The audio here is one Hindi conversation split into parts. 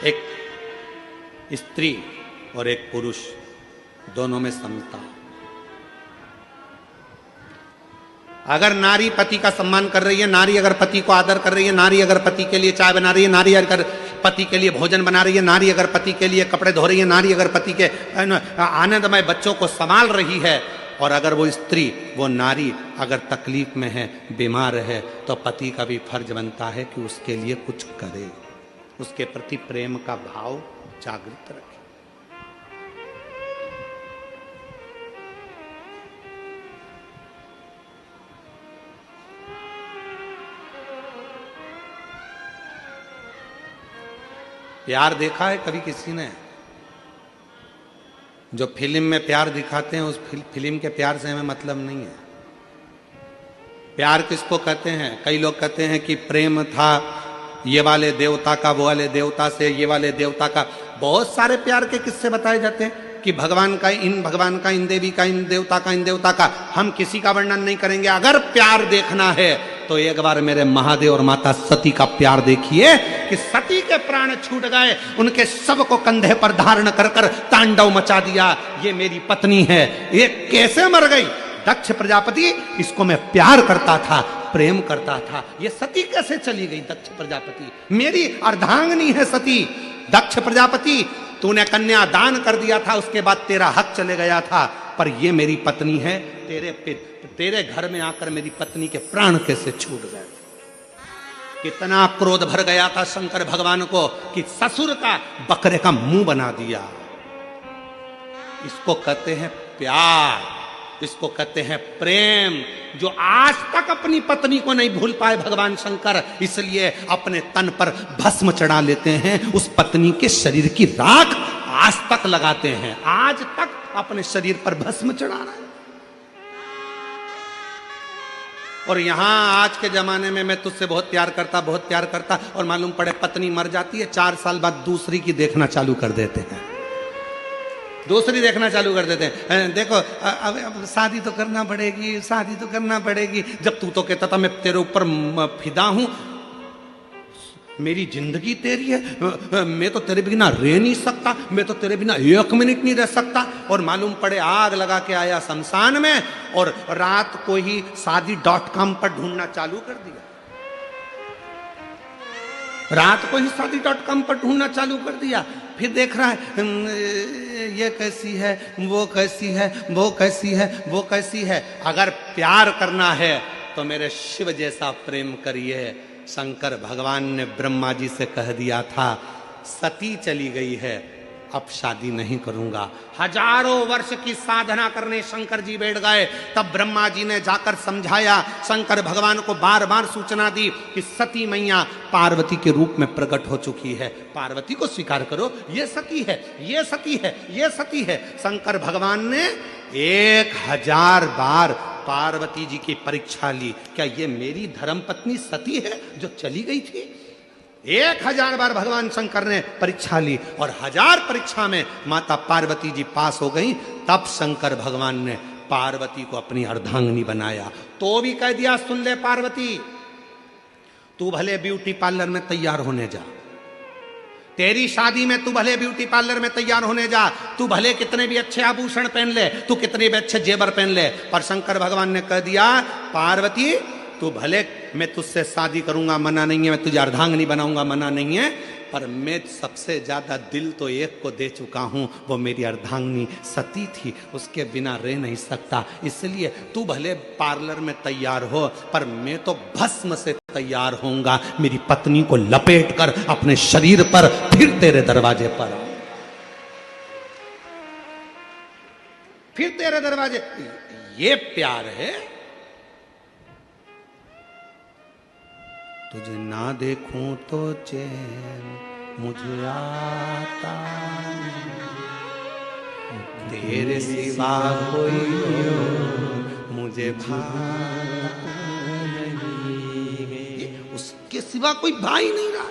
एक स्त्री और एक पुरुष दोनों में समता। अगर नारी पति का सम्मान कर रही है, नारी अगर पति को आदर कर रही है, नारी अगर पति के लिए चाय बना रही है, नारी अगर पति के लिए भोजन बना रही है, नारी अगर पति के लिए कपड़े धो रही है, नारी अगर पति के आनंदमय बच्चों को संभाल रही है, और अगर वो स्त्री, वो नारी अगर तकलीफ में है, बीमार है, तो पति का भी फर्ज बनता है कि उसके लिए कुछ करे, उसके प्रति प्रेम का भाव जागृत रखे। प्यार देखा है कभी किसी ने? जो फिल्म में प्यार दिखाते हैं उस फिल्म के प्यार से हमें मतलब नहीं है। प्यार किसको कहते हैं? कई लोग कहते हैं कि प्रेम था ये वाले देवता का वो वाले देवता से, ये वाले देवता का। बहुत सारे प्यार के किस्से बताए जाते हैं कि भगवान का इन भगवान का, इन देवी का, इन देवता का, इन देवता का। हम किसी का वर्णन नहीं करेंगे। अगर प्यार देखना है तो एक बार मेरे महादेव और माता सती का प्यार देखिए कि सती के प्राण छूट गए, उनके शव को कंधे पर धारण कर कर तांडव मचा दिया, ये मेरी पत्नी है। ये कैसे मर गई? दक्ष प्रजापति, इसको मैं प्यार करता था, प्रेम करता था, ये सती कैसे चली गई? दक्ष प्रजापति, मेरी अर्धांगिनी है सती। दक्ष प्रजापति, तूने कन्या दान कर दिया था, उसके बाद तेरा हक चले गया था, पर ये मेरी पत्नी है। तेरे घर में आकर मेरी पत्नी के प्राण कैसे छूट गए? कितना क्रोध भर गया था शंकर भगवान को कि ससुर का बकरे का मुंह बना दिया। इसको कहते हैं प्यार, इसको कहते हैं प्रेम, जो आज तक अपनी पत्नी को नहीं भूल पाए भगवान शंकर, इसलिए अपने तन पर भस्म चढ़ा लेते हैं। उस पत्नी के शरीर की राख आज तक लगाते हैं, आज तक अपने शरीर पर भस्म चढ़ा रहा है। और यहां आज के जमाने में मैं तुझसे बहुत प्यार करता, बहुत प्यार करता, और मालूम पड़े पत्नी मर जाती है, 4 साल बाद दूसरी की देखना चालू कर देते हैं, दूसरी देखना चालू कर देते हैं। देखो अब शादी तो करना पड़ेगी, शादी तो करना पड़ेगी। जब तू तो कहता था मैं तेरे ऊपर फिदा हूं, मेरी जिंदगी तेरी है, मैं तो तेरे बिना रह नहीं सकता, मैं तो तेरे बिना 1 मिनट नहीं रह सकता। और मालूम पड़े आग लगा के आया शमशान में, और रात को ही शादी.com पर ढूंढना चालू कर दिया, रात को ही शादी.com पर ढूंढना चालू कर दिया। फिर देख रहा है ये कैसी है, वो कैसी है, वो कैसी है, वो कैसी है। अगर प्यार करना है तो मेरे शिव जैसा प्रेम करिए। शंकर भगवान ने ब्रह्मा जी से कह दिया था सती चली गई है, अब शादी नहीं करूंगा। हजारों वर्ष की साधना करने शंकर जी बैठ गए, तब ब्रह्मा जी ने जाकर समझाया, शंकर भगवान को बार बार सूचना दी कि सती मैया पार्वती के रूप में प्रकट हो चुकी है, पार्वती को स्वीकार करो, ये सती है, ये सती है, ये सती है। शंकर भगवान ने 1000 बार पार्वती जी की परीक्षा ली, क्या ये मेरी धर्मपत्नी सती है जो चली गई थी? 1000 बार भगवान शंकर ने परीक्षा ली, और 1000 परीक्षा में माता पार्वती जी पास हो गई। तब शंकर भगवान ने पार्वती को अपनी अर्धांगिनी बनाया। तो भी कह दिया सुन ले पार्वती, तू भले ब्यूटी पार्लर में तैयार होने जा, तेरी शादी में तू भले ब्यूटी पार्लर में तैयार होने जा, तू भले कितने भी अच्छे आभूषण पहन ले, तू कितने भी अच्छे जेवर पहन ले, पर शंकर भगवान ने कह दिया पार्वती तू भले, मैं तुझसे शादी करूंगा मना नहीं है, मैं तुझे अर्धांगिनी बनाऊंगा मना नहीं है, पर मैं सबसे ज्यादा दिल तो एक को दे चुका हूं, वो मेरी अर्धांगिनी सती थी, उसके बिना रह नहीं सकता। इसलिए तू भले पार्लर में तैयार हो, पर मैं तो भस्म से तैयार होऊंगा, मेरी पत्नी को लपेट कर अपने शरीर पर फिर तेरे दरवाजे पर आऊं, फिर तेरे दरवाजे। ये प्यार है। तुझे ना देखूं तो चैन मुझे आता नहीं, तेरे सिवा कोई मुझे भाता नहीं, उसके सिवा कोई भाई नहीं रहा।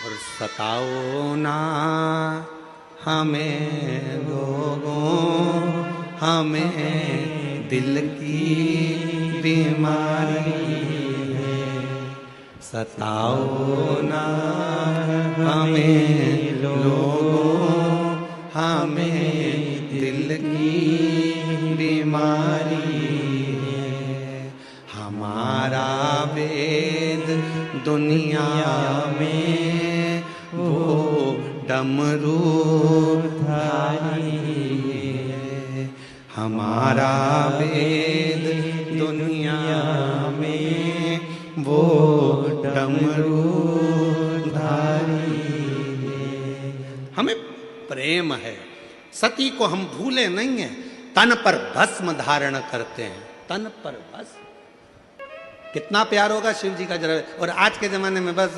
और सताओ ना हमें लोगों, हमें दिल की बीमारी है, सताओ ना हमें लोगों, हमें दिल की बीमारी है। हमारा वेद दुनिया में वो डमरू धारी है, हमारा वेद दुनिया में वो डमरू धारी है। हमें प्रेम है, सती को हम भूले नहीं हैं, तन पर भस्म धारण करते हैं, तन पर भस्म। कितना प्यार होगा शिव जी का जरा। और आज के जमाने में बस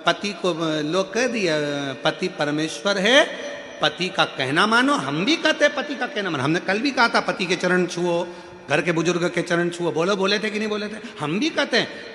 पति को लोग कह दिया पति परमेश्वर है, पति का कहना मानो। हम भी कहते हैं पति का कहना मानो, हमने कल भी कहा था पति के चरण छुओ, घर के बुजुर्ग के चरण छुओ। बोले थे कि नहीं बोले थे? हम भी कहते हैं